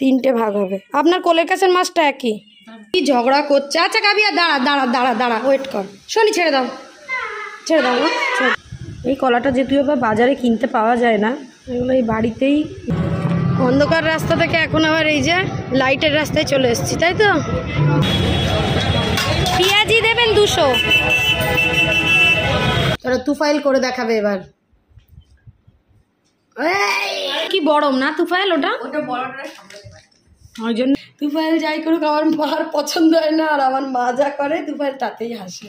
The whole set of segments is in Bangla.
তিনটে ভাগ হবে। আপনার কোলের কাছের মাছটা একই। কি ঝগড়া করছে? আচ্ছা কাবিয়া দাঁড়া দাঁড়া দাঁড়া দাঁড়া, ওয়েট কর। শোনি ছেড়ে দাও, ছেড়ে দাও। এই কলাটা যেহেতু আবার বাজারে কিনতে পাওয়া যায় না, এগুলো এই বাড়িতেই। অন্ধকার রাস্তা থেকে এখন আবার এই যে লাইটের রাস্তায় চলে এসেছি, তাই তো? পেঁয়াজি দেবেন 200। তোরা তুফাইল করে দেখাবে এবার। কি বড়ম না তুফাইল? ওটা ওই জন্য তুফাইল যাই করুক আমার মার পছন্দ হয় না, আর আমার মা যা করে তুফাইল তাতেই হাসে।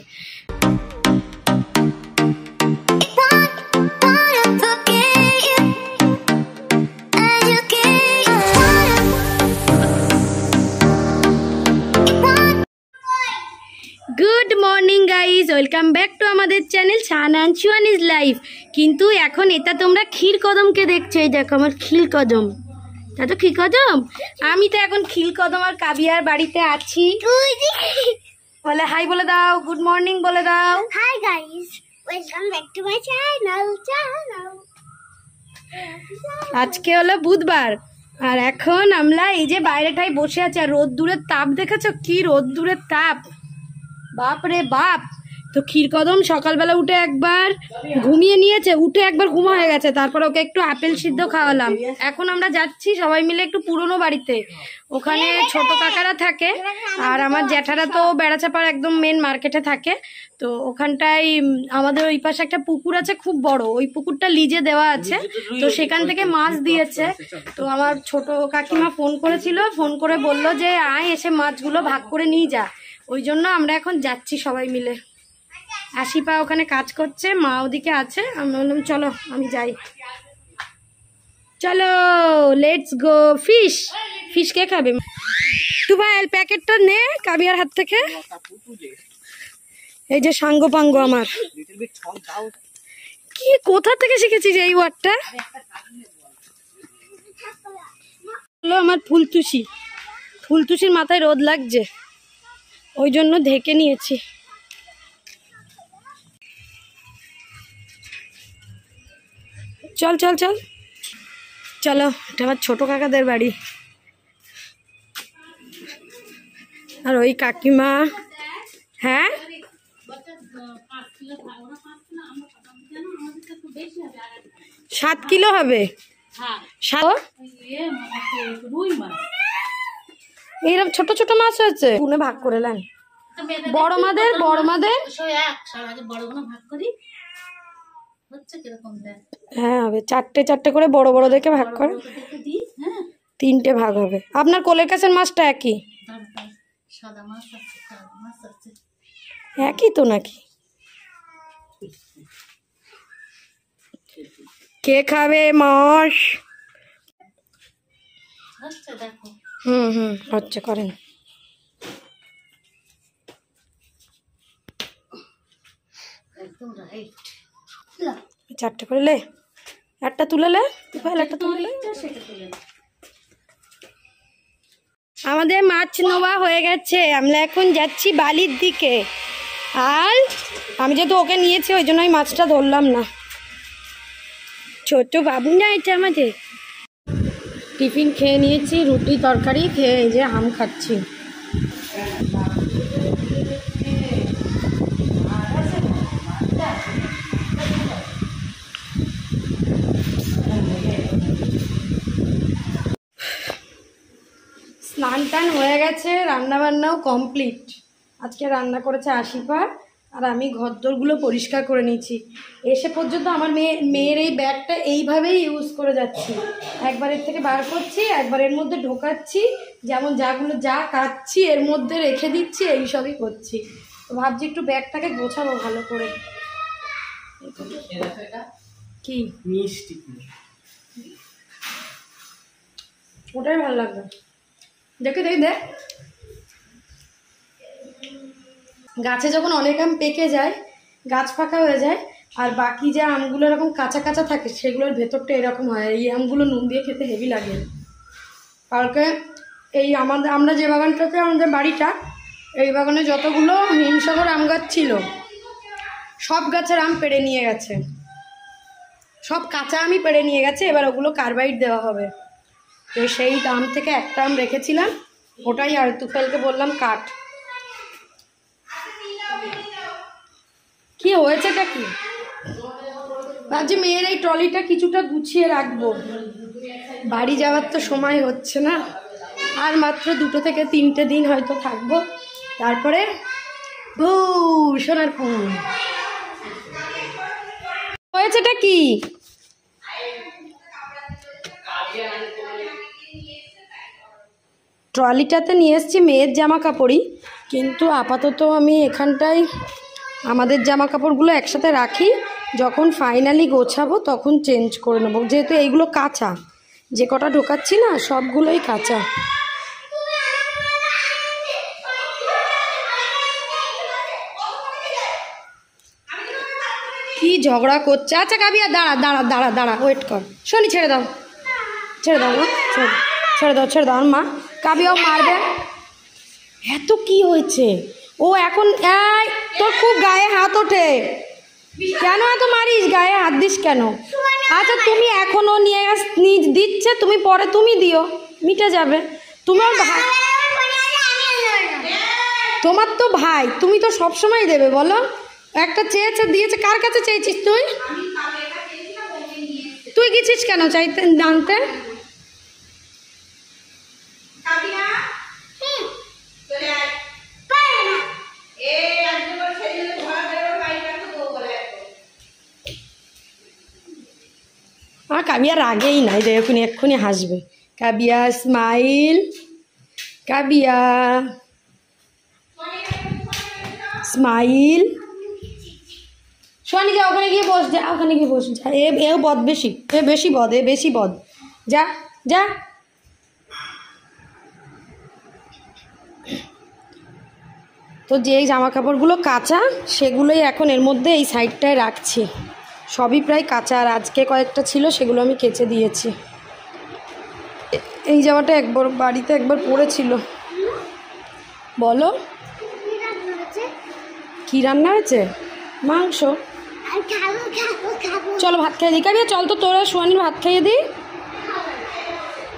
Good morning guys, welcome back to আমাদের channel Shan and Chuan is life. কিন্তু এখন এটা তোমরা ক্ষীর কদমকে দেখছো। এই দেখো আমার ক্ষীর কদম, তা তো ক্ষীর কদম। আমি তো এখন ক্ষীর কদম আর কাবিয়ার বাড়িতে আছি। বলে হাই বলে দাও, গুড মর্নিং বলে দাও। Hi guys, welcome back to my channel. আজকে হলো বুধবার, আর এখন আমরা এই যে বাইরেটাই বসে আছি। আর রোদ্দুরের তাপ দেখেছো? কি রোদ্দুরের তাপ, বাপ রে বাপ। তো ক্ষীরকদম সকালবেলা উঠে একবার ঘুমিয়ে নিয়েছে, উঠে একবার ঘুমা হয়ে গেছে। তারপর ওকে একটু আপেল সিদ্ধ খাওয়ালাম। এখন আমরা যাচ্ছি সবাই মিলে একটু পুরনো বাড়িতে, ওখানে ছোট কাকারা থাকে আর আমার জ্যাঠারা তো বেড়াচাপার একদম মেন মার্কেটে থাকে। তো ওখানটায় আমাদের ওই পাশে একটা পুকুর আছে খুব বড়, ওই পুকুরটা লিজে দেওয়া আছে। তো সেখান থেকে মাছ দিয়েছে। তো আমার ছোট কাকিমা ফোন করেছিল, ফোন করে বলল যে আয় এসে মাছগুলো ভাগ করে নিয়ে যা। ওই জন্য আমরা এখন যাচ্ছি সবাই মিলে। আশিপা ওখানে কাজ করছে, মা ওদিকে আছে। আমি বললাম চলো আমি যাই, চলো লেটস গো। ফিশ ফিশ কে খাবে? তুই ভাই প্যাকেটটা নে কাবিয়ার হাত থেকে। এই যে সাঙ্গ পাঙ্গ আমার। কি কোথা থেকে শিখেছিস এই ওয়ার্ডটা? হলো আমার ফুলতুষি। ফুলতুষির মাথায় রোদ লাগছে, ওই জন্য ঢেকে নিয়েছি। চল চল চল চলো, এটা আমার ছোট কাকাদের বাড়ি। আর ওই কাকিমা, হ্যাঁ 7 কিলো হবে। এইরকম ছোট ছোট মাছ আছে, গুনে ভাগ করে নেন। বড় মাদের হ্যাঁ হবে 4টে করে বড় বড় দেখে ভাগ করে। 3টে ভাগ হবে। আপনার কোলের কাছের মাছটা একই? একই তো নাকি? কে খাবে মাছ? হচ্ছে করেন। চারটে করে লে, একটা তুলে লে, একটা তুলে লে। আমাদের মাছ নেওয়া হয়ে গেছে, আমরা এখন যাচ্ছি বালির দিকে। আর আমি যেহেতু ওকে নিয়েছি ওই জন্য আমি মাছটা ধরলাম না। ছোট বাবু না এটা আমাদের। টিফিন খেয়ে নিয়েছি, রুটি তরকারি খেয়ে এই যে আম খাচ্ছি। স্নান টান হয়ে গেছে, রান্না বান্নাও কমপ্লিট। আজকে রান্না করেছে আশিপা, আর আমি ঘরদোরগুলো পরিষ্কার করে নিয়েছি। এসে পর্যন্ত আমার মেয়ের এই ব্যাগটা এইভাবেই ইউজ করে যাচ্ছি। একবার এর থেকে বার করছি, একবার এর মধ্যে ঢোকাচ্ছি, যেমন যা কাটছি এর মধ্যে রেখে দিচ্ছি, এইসবই করছি। তো ভাবছি একটু ব্যাগটাকে গোছাবো ভালো করে। কি মিষ্টি, ওটাই ভালো লাগবে। দেখে দেখ, গাছে যখন অনেক আম পেকে যায়, গাছ ফাঁকা হয়ে যায়, আর বাকি যে আমগুলো এরকম কাঁচা কাঁচা থাকে সেগুলোর ভেতরটা এরকম হয়। এই আমগুলো নুন দিয়ে খেতে হেভি লাগে। কালকে এই আমরা যে বাগানটাতে, আমাদের বাড়িটা, এই বাগানে যতগুলো হিমসাগর আম গাছ ছিল সব গাছের আম পেড়ে নিয়ে গেছে, সব কাঁচা আমই পেড়ে নিয়ে গেছে। এবার ওগুলো কার্বাইড দেওয়া হবে। তো সেই দাম থেকে একটা আম রেখেছিলাম, ওটাই আর তুফাইলকে বললাম কাট। কি হয়েছেটা কি? ভাবছি মেয়ের এই ট্রলিটা কিছুটা গুছিয়ে রাখবো, বাড়ি যাওয়ার তো সময় হচ্ছে না, আর মাত্র 2 থেকে 3টে দিন হয়তো থাকবো, তারপরে সোনার ফুল। হয়েছেটা কি? ট্রলিটাতে নিয়ে এসেছি মেয়ের জামা কাপড়ই, কিন্তু আপাতত আমি এখানটায় আমাদের জামা কাপড়গুলো একসাথে রাখি, যখন ফাইনালি গোছাবো তখন চেঞ্জ করে নেবো, যেহেতু এইগুলো কাঁচা, যে কটা ঢোকাচ্ছি না সবগুলোই কাঁচা। কি ঝগড়া করছে? আচ্ছা কাবিয়া দাঁড়া দাঁড়া দাঁড়া দাঁড়া, ওয়েট কর। শোনি ছেড়ে দাও, ছেড়ে দাও মা, ছেড়ে দাও ছেড়ে দাও মা। কাবিয়াও মারবে। এত কি হয়েছে? ও এখন এই তোর খুব গায়ে হাত ওঠে, কেন এত মারিস? গায়ে হাত দিস কেন? আচ্ছা তুমি এখনও নিয়ে দিচ্ছে, তুমি পরে তুমি দিও, মিটে যাবে। তোমার ভাই, তোমার তো ভাই, তুমি তো সবসময় দেবে বলো। একটা চেয়েছে দিয়েছে, কার কাছে চেয়েছিস তুই? তুই গেছিস কেন চাইতে জানতে? আর কাবিয়া রাগেই নাই, দেখুন এক্ষুনি হাসবে। কাবিয়া স্মাইল, কাবিয়া স্মাইল। শোনি যা ওখানে গিয়ে বস, যা ওখানে গিয়ে বস, যা। এও বদ বেশি, এ বেশি বদ, এ বেশি বদ, যা যা। তো যে জামা কাপড়গুলো কাঁচা সেগুলোই এখন এর মধ্যে এই সাইডটায় রাখছি, সবই প্রায় কাঁচা, আর আজকে কয়েকটা ছিল সেগুলো আমি কেচে দিয়েছি। এই জামাটা একবার বাড়িতে একবার পরেছিল। বলো কি রান্না হয়েছে? মাংস। চলো ভাত খাইয়ে দিই। কাবিয়া চল তো, তোরা সোয়ানির ভাত খাইয়ে দিই।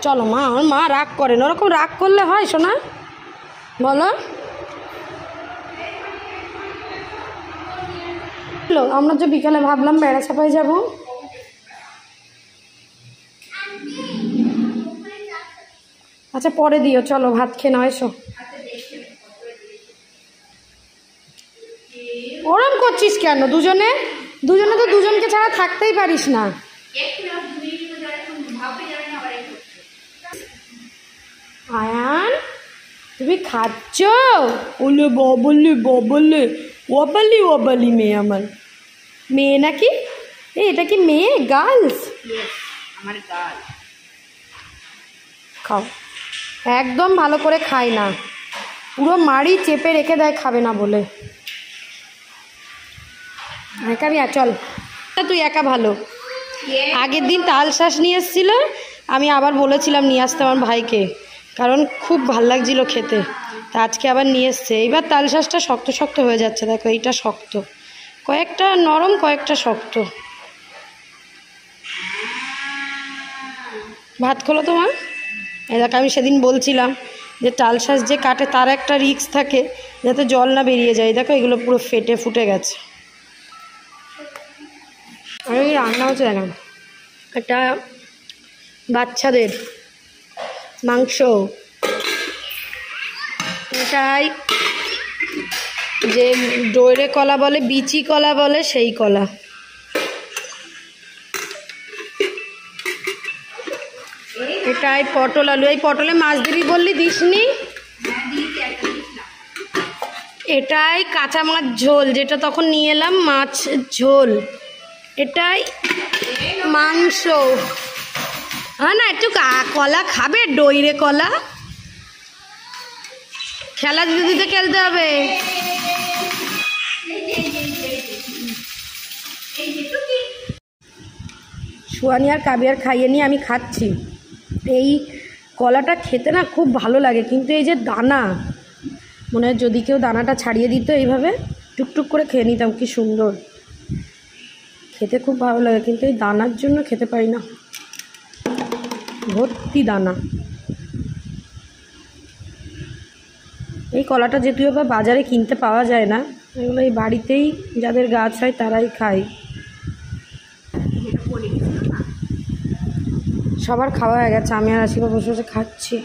চলো মা, আমার মা রাগ করেন, ওরকম রাগ করলে হয় শোনা? বলো। আমরা যে বিকালে ভাবলাম বেড়া চাপাই যাব, আচ্ছা পরে দিও, চলো ভাত খেয়ে নাও, এসো। ওরম করছিস কেন? দুজনে দুজনে তো দুজনকে ছাড়া থাকতেই পারিস না। আয়ান তুমি খাচ্ছ? ওলে ববলে ববলে, ওবালি ওবালি মেয়ে, আমার মেয়ে নাকি? এটা কি মেয়ে? গার্লস? আমার গাল খাও। একদম ভালো করে খায় না, পুরো মাড়ি চেপে রেখে দেয় খাবে না বলে। কাবিয়া চল, তুই একা ভালো। আগের দিন তাল শাঁস নিয়ে এসেছিল, আমি আবার বলেছিলাম নিয়ে আসতে আমার ভাইকে, কারণ খুব ভাল লাগছিল খেতে, তা আজকে আবার নিয়ে এসছে। এইবার তাল শাঁসটা শক্ত শক্ত হয়ে যাচ্ছে, দেখো এইটা শক্ত, কয়েকটা নরম কয়েকটা শক্ত। ভাত খোলো তোমার। এই দেখো আমি সেদিন বলছিলাম যে তাল শাঁস যে কাটে তার একটা রিস্ক থাকে যাতে জল না বেরিয়ে যায়, দেখো এগুলো পুরো ফেটে ফুটে গেছে। আর এই রান্না হচ্ছে দেখো, একটা বাচ্চাদের মাংস, এটাই যে ডোরে কলা বলে, বিচি কলা বলে, সেই কলা। এটাই পটল আলু, এই পটলে মাছ দিবি বললি দিসনি। এটাই কাঁচা মাছ ঝোল, যেটা তখন নিয়ে এলাম মাছ ঝোল। এটাই মাংস। হ্যাঁ না, একটু কলা খাবে, ডইরে কলা। খেলা দিতে দিতে খেলতে হবে। সোয়ানি আর কাবিয়ার খাইয়ে নিয়ে আমি খাচ্ছি। এই কলাটা খেতে না খুব ভালো লাগে, কিন্তু এই যে দানা, মনে হয় যদি কেউ দানাটা ছাড়িয়ে দিত এইভাবে টুকটুক করে খেয়ে নিতাম, কি সুন্দর খেতে, খুব ভালো লাগে, কিন্তু এই দানার জন্য খেতে পারি না। ভর্তি দানা। এই কলাটা যেহেতু আবার বাজারে কিনতে পাওয়া যায় না, এগুলো এই বাড়িতেই যাদের গাছ হয় তারাই খায়। সবার খাওয়া হয়ে গেছে, আমি আর আশিবা বসে বসে খাচ্ছি।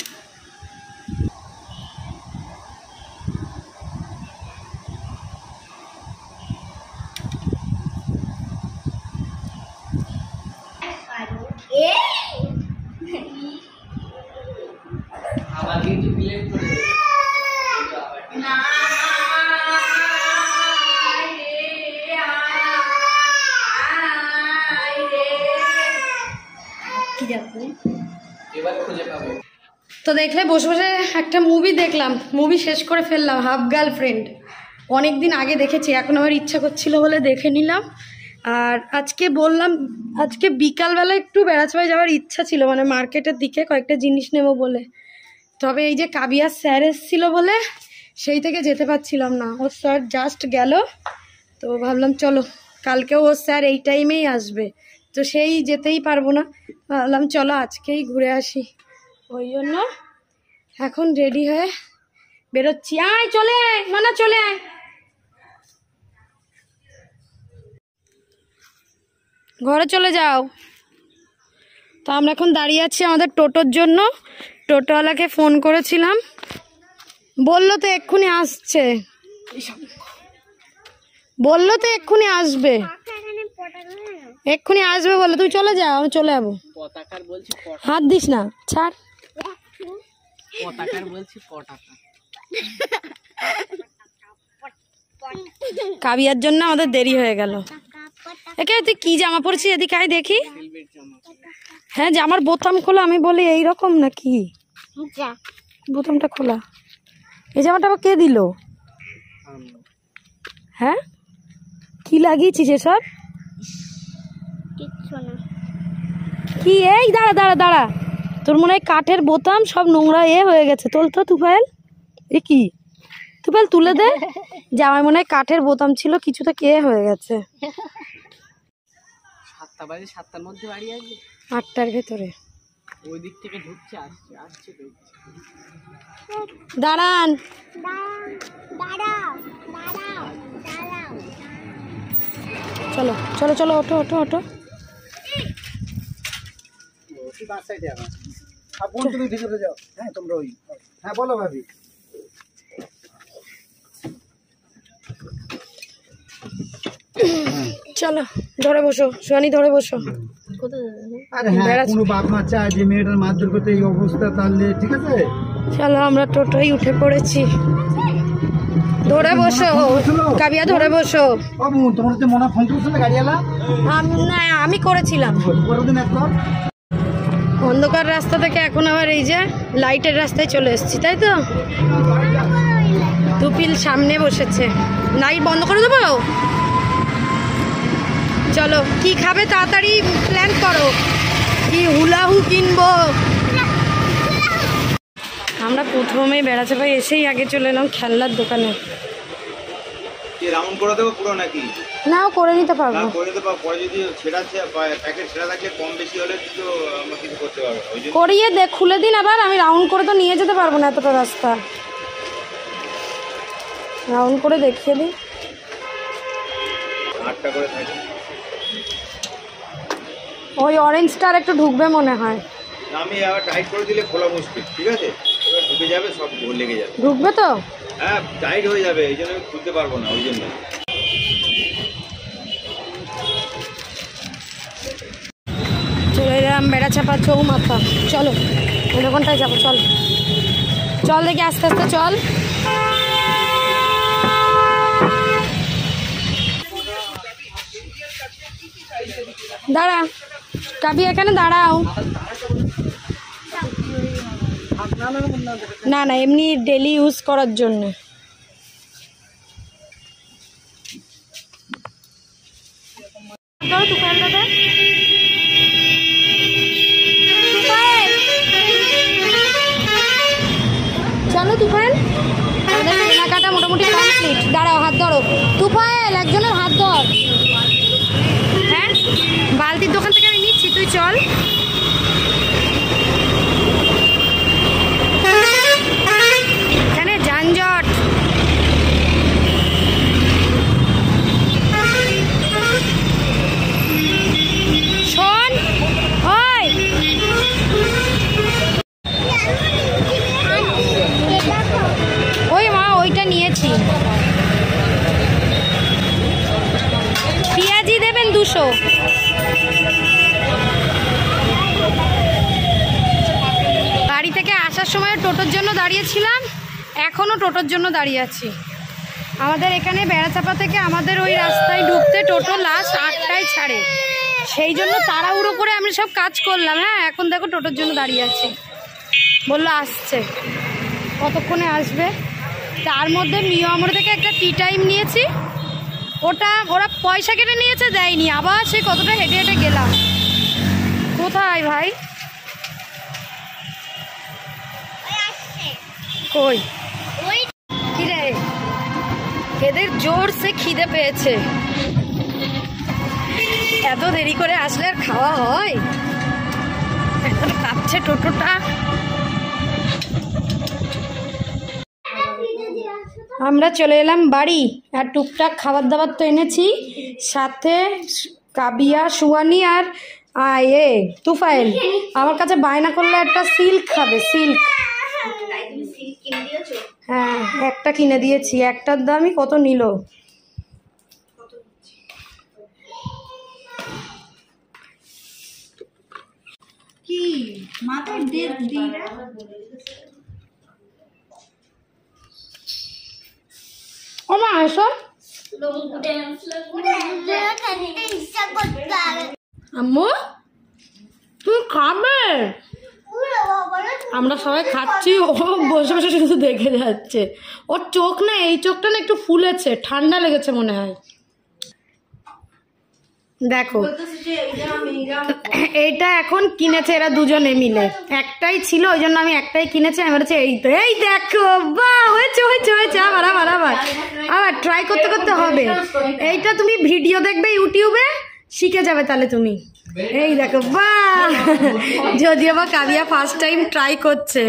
তো দেখলে বসে বসে একটা মুভি দেখলাম, মুভি শেষ করে ফেললাম, হাফ গার্লফ্রেন্ড। অনেক দিন আগে দেখেছি, এখন আমার ইচ্ছা করছিল বলে দেখে নিলাম। আর আজকে বললাম আজকে বিকালবেলা একটু বেড়াচড়ায় যাওয়ার ইচ্ছা ছিল, মানে মার্কেটের দিকে কয়েকটা জিনিস নেব বলে। তবে এই যে কাবিয়ার স্যার এসেছিলো বলে সেই থেকে যেতে পারছিলাম না। ওর স্যার জাস্ট গেল, তো ভাবলাম চলো কালকেও ওর স্যার এই টাইমেই আসবে, তো সেই যেতেই পারবো না, ভাবলাম চলো আজকেই ঘুরে আসি। ওই জন্য এখন রেডি হয়ে বেরোচ্ছি। আয় চলে আয় মানা, চলে আয়। ঘরে চলে যাও। তো আমরা এখন দাঁড়িয়ে আছি আমাদের টোটোর জন্য। টোটোওয়ালাকে ফোন করেছিলাম, বললো তো এক্ষুনি আসছে, বললো তো এক্ষুনি আসবে, এক্ষুনি আসবে বলে। তুই চলে যা, আমি চলে যাবো। হাত দিস না, ছাড়। কাবিয়ার জন্য আমাদের দেরি হয়ে গেল। একে তুই কি জামা পরছিস, এদিকে আয় দেখি। হ্যাঁ জামার বোতাম খোলা, আমি বলি এইরকম নাকি? বোতামটা খোলা। এই জামাটা আবার কে দিল? হ্যাঁ কি লাগিয়েছিস এসব? কি? এই দাঁড়া দাঁড়া দাঁড়া, তোর মনে হয় কাঠের বোতাম, সব নোংরা হয়ে গেছে। তোল তো তুফাইল, এ কি তুফাইল তুলে দে। জামায় মনে হয় কাঠের বোতাম ছিল, কিছু তো কে হয়ে গেছে। 7টা বাজে, 7টার মধ্যে বাড়ি আসবে, 8টার ভেতরে। ওই দিক থেকে ঢুকছে, আসছে তো। দাঁড়ান, চলো চলো চলো, ওঠো ওঠো ওঠো। হ্যাঁ বলো ভাবি। চলো ধরে বসো, সোয়ানি ধরে বসো। আরে হ্যাঁ, কোনো বাপ মা চায় যে মেয়েটার মারধর করতে এই অবস্থা, তাহলে ঠিক আছে। চলো আমরা টোটোই উঠে পড়েছি। ধরে বসো কাবিয়া, ধরে বসো। বাবু তোমার যে মনে ফোন করছিল গাড়িওয়ালা? না আমি করেছিলাম। অন্ধকার রাস্তা থেকে এখন আবার এই যে লাইটের রাস্তায় চলে এসেছি, তাই তো? তুপিল সামনে বসেছে, লাইট বন্ধ করে দেবো। চলো কি খাবে তাড়াতাড়ি প্ল্যান করো, কি হুলাহু কিনবো। আমরা প্রথমে বেড়াতে পাই এসেই আগে চলে এলাম খেলনার দোকানে। রাউন্ড করে দেবো পুরো নাকি? নাও করে নিতে পারবো, করে নিতে পারবো। পরে যদি ছেঁড়া প্যাকেট ছেঁড়া থাকলে কম বেশি হলে কিন্তু আমরা কিছু করতে পারবো। করিয়ে দে, খুলে দিন আবার। আমি রাউন্ড করে তো নিয়ে যেতে পারবো না এতটা রাস্তা, রাউন্ড করে দেখিয়ে দিই। 8টা করে থাকে। ওই অরেঞ্জটা আর একটু ঢুকবে মনে হয়। আমি আবার টাইট করে দিলে খোলা মুশকিল, ঠিক আছে? এবার ঢুকে যাবে, সব লেগে যাবে। ঢুকবে তো? হ্যাঁ টাইট হয়ে যাবে, এই জন্য আমি খুলতে পারবো না, ওই জন্য। চলে এলাম বেড়াচাপা চৌমাথা। চলো ওই দোকানটায় যাবো, চল চল দেখি আস্তে আস্তে চল। দাঁড়া কাবি, এখানে দাঁড়াও। না না এমনি ডেলি ইউজ করার জন্য। চলো তুফাইল, আমাদের কেনাকাটা মোটামুটি কমপ্লিট। দাঁড়াও, হাত ধরো তুফাইল, একজনের হাত ধর। হ্যাঁ বালতির দোকান থেকে আমি নিচ্ছি, তুই চল। আসার সময় টোটোর জন্য দাঁড়িয়েছিলাম, এখনও টোটোর জন্য দাঁড়িয়ে আছি। আমাদের এখানে বেড়াচাপা থেকে আমাদের ওই রাস্তায় ঢুকতে টোটো লাস্ট 8টায় ছাড়ে, সেই জন্য তাড়াহুড়ো করে আমি সব কাজ করলাম। হ্যাঁ, এখন দেখো টোটোর জন্য দাঁড়িয়ে আছি, বললো আসছে, কতক্ষণে আসবে। তার মধ্যে মিয়ামর থেকে একটা টি টাইম নিয়েছি, ওরা পয়সা কেটে নিয়েছে, দেয়নি, আবার সেই কতটা হেঁটে হেঁটে গেলাম। কোথায় ভাই? কই কি রে? এদের জোরসে খিদে পেয়েছে, এত দেরি করে আসলে আর খাওয়া হয়? এখন কাঁপছে টোটোটা। আমরা চলে এলাম বাড়ি, আর টুকটাক খাবার দাবার তো এনেছি, সাথে কাবিয়া, সুয়ানি আর তুফাইল আমার কাছে বায়না করলে একটা সিল্ক খাবে, সিল্ক। হ্যাঁ, একটা কিনে দিয়েছি, একটার দামই কত নিল। কি মাথায় ডেট দিরা ও মা এসো। আম্মু তুই খাবে? আমরা সবাই খাচ্ছি, ও বসে বসে শুধু দেখে যাচ্ছে। ওর চোখ না, এই চোখটা না একটু ফুলেছে, ঠান্ডা লেগেছে মনে হয়। দেখো এইটা এখন কিনেছে এরা দুজনে মিলে, একটাই ছিল ওই জন্য আমি একটাই কিনেছি। আমি বলেছি এই তো, এই দেখো, বাহ, হয়েছে হয়েছে হয়েছে, আবার আবার আবার আবার ট্রাই করতে করতে হবে। এইটা তুমি ভিডিও দেখবে ইউটিউবে, শিখে যাবে তাহলে তুমি। এই দেখো, বাহ, যদিও বা কাবিয়া ফার্স্ট টাইম ট্রাই করছে।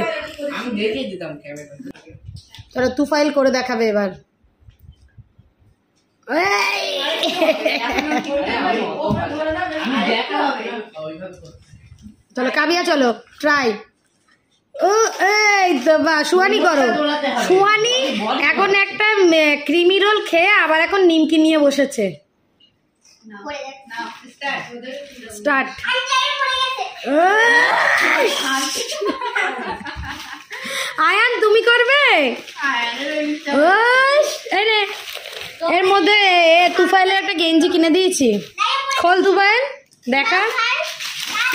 চলো তুফাইল করে দেখাবে এবার। চলো কাবিয়া, চলো ট্রাই। ও এই তো বা, সুয়ানি করো। সুয়ানি এখন একটা ক্রিমি রোল খেয়ে আবার এখন নিমকি নিয়ে বসেছে। স্টার্ট। আয়ান তুমি করবে? এর মধ্যে তুফাইলের একটা গেঞ্জি কিনে দিয়েছি, খোল তুফাইল দেখা।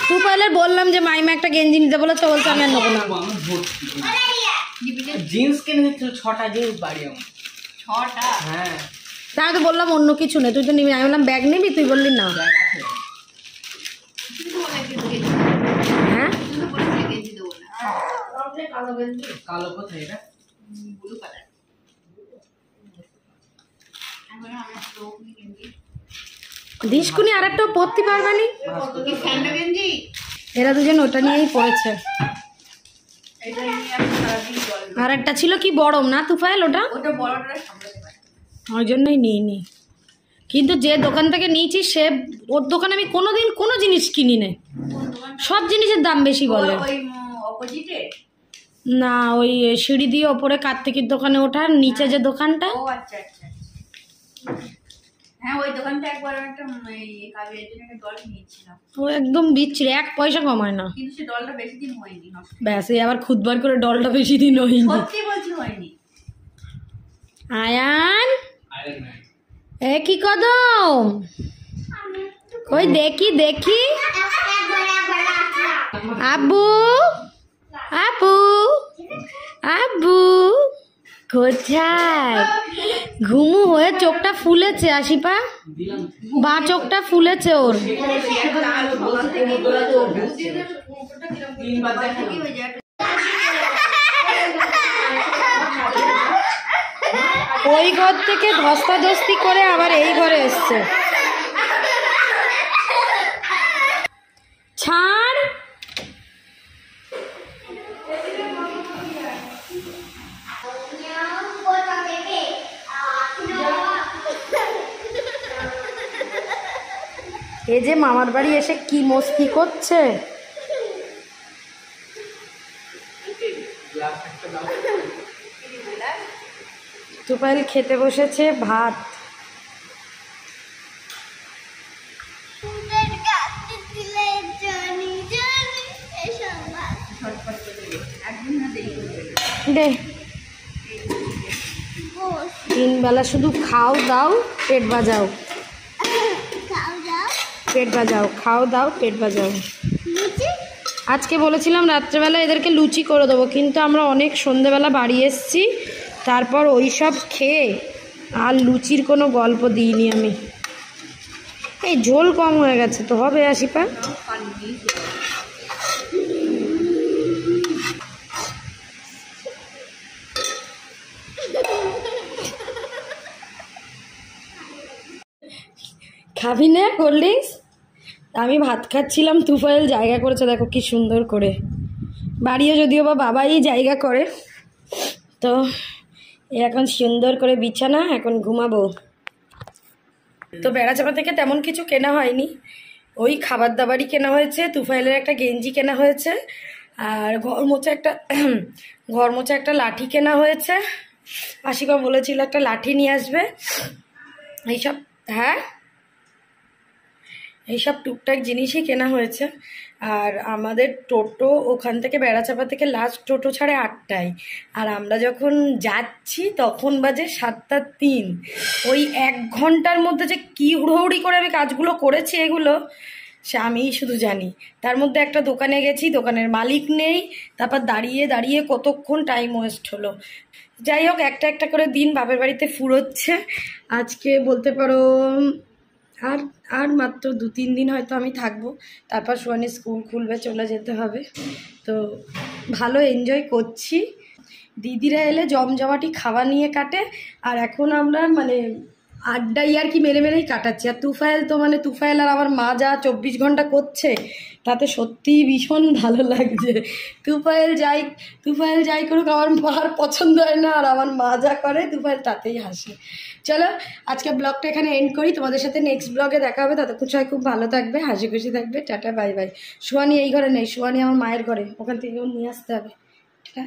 তুফাইলের বললাম যে মাইমা একটা গেঞ্জি নিতে বলেছে, বলছে আমি আর নেবো না। জিন্স কিনে দিচ্ছিল 6টা জিন্স বাড়ি আমার। 6টা? হ্যাঁ, তাই তো বললাম অন্য কিছু নেই, তুই তো নিবি। আমি বললাম ব্যাগ নিবি, তুই বললি না। হ্যাঁ, কালো কোথায় এটা? দিসকুনি আর একটাও পরতে পারবানি। এরা দুজন ওটা নিয়েই পড়েছে। আর একটা ছিল কি বড় না তুফাইল, ওটা ওই জন্যই নিইনি। কিন্তু যে দোকান থেকে নিয়েছি সে, ওর দোকানে আমি কোনোদিন কোনো জিনিস কিনি না, সব জিনিসের দাম বেশি বলে। না, ওই সিঁড়ি দিয়ে ওপরে কার্তিকের দোকানে ওঠার নিচে যে দোকানটা, হ্যাঁ ওই দোকানটা একবার একটা কাবিয়ার জন্য একটা ডল নিয়েছিলাম, ও একদম বিচ্ছিরি, 1 পয়সা কমায় না। কিন্তু সে ডলটা বেশি দিন হয়নি, ব্যাস, এই আবার খুদবার করে ডলটা বেশি দিন হয়নি। সত্যি বলছি হয়নি। আয়ান এ কি কদম, কই দেখি দেখি। আব্বু আব্বু আব্বু কোথায়? ঘুমু হয়ে চোখটা ফুলেছে, আশিপা বা চোখটা ফুলেছে ওর। ওই ঘর থেকে ধস্তাধস্তি করে আবার এই ঘরে এসছে। ছাড়, এই যে মামার বাড়ি এসে কি মস্তি করছে। তুফাইল খেতে বসেছে ভাত। একদম দে 3 বেলা শুধু খাও দাও পেট বাজাও, পেট বাজাও, খাও দাও পেট বাজাও। আজকে বলেছিলাম রাত্রেবেলা এদেরকে লুচি করে দেবো, কিন্তু আমরা অনেক সন্ধেবেলা বাড়ি এসেছি, তারপর ওই সব খেয়ে আর লুচির কোনো গল্প দিইনি আমি। এই ঝোল কম হয়ে গেছে তো, হবে আশিপা? খাবি না কোল্ড ড্রিঙ্কস? আমি ভাত খাচ্ছিলাম, তুফাইল জায়গা করেছে দেখো কি সুন্দর করে। বাড়িও যদিও বা বাবাই জায়গা করে, তো এখন সুন্দর করে বিছানা, এখন ঘুমাবো। তো বেড়াচাপা থেকে তেমন কিছু কেনা হয়নি, ওই খাবার দাবারই কেনা হয়েছে, তুফাইলের একটা গেঞ্জি কেনা হয়েছে, আর ঘর মোছা একটা লাঠি কেনা হয়েছে। আশিপা বলেছিল একটা লাঠি নিয়ে আসবে, এইসব হ্যাঁ এইসব টুকটাক জিনিসই কেনা হয়েছে। আর আমাদের টোটো ওখান থেকে বেড়াচাপা থেকে লাস্ট টোটো ছাড়ে 8টায়, আর আমরা যখন যাচ্ছি তখন বাজে 7:03। ওই 1 ঘন্টার মধ্যে যে কী হুড়োহুড়ি করে আমি কাজগুলো করেছি এগুলো সে আমিই শুধু জানি। তার মধ্যে একটা দোকানে গেছি, দোকানের মালিক নেই, তারপর দাঁড়িয়ে দাঁড়িয়ে কতক্ষণ টাইম ওয়েস্ট হলো। যাই হোক, একটা একটা করে দিন বাপের বাড়িতে ফুরোচ্ছে। আজকে বলতে পারো আর মাত্র 2-3 দিন হয়তো আমি থাকবো, তারপর সোয়ানি স্কুল খুলবে, চলে যেতে হবে। তো ভালো এনজয় করছি। দিদিরা এলে জমজমাটি খাওয়া নিয়ে কাটে, আর এখন আমরা মানে আড্ডাই আর কি মেরেই কাটাচ্ছি। আর তুফাইল আর আমার মা যা 24 ঘন্টা করছে তাতে সত্যিই ভীষণ ভালো লাগছে। তুফাইল যাই করুক আমার মার পছন্দ হয় না, আর আমার মা যা করে তুফাইল তাতেই হাসে। চলো আজকে ব্লগটা এখানে এন্ড করি, তোমাদের সাথে নেক্সট ব্লগে দেখা হবে। ততক্ষণ সবাই খুব ভালো থাকবে, হাসি খুশি থাকবে। Tata bye bye. সোয়ানি এই ঘরে নেই, সোয়ানি আমার মায়ের ঘরে, ওখান থেকে নিয়ে আসতে হবে। টাটা।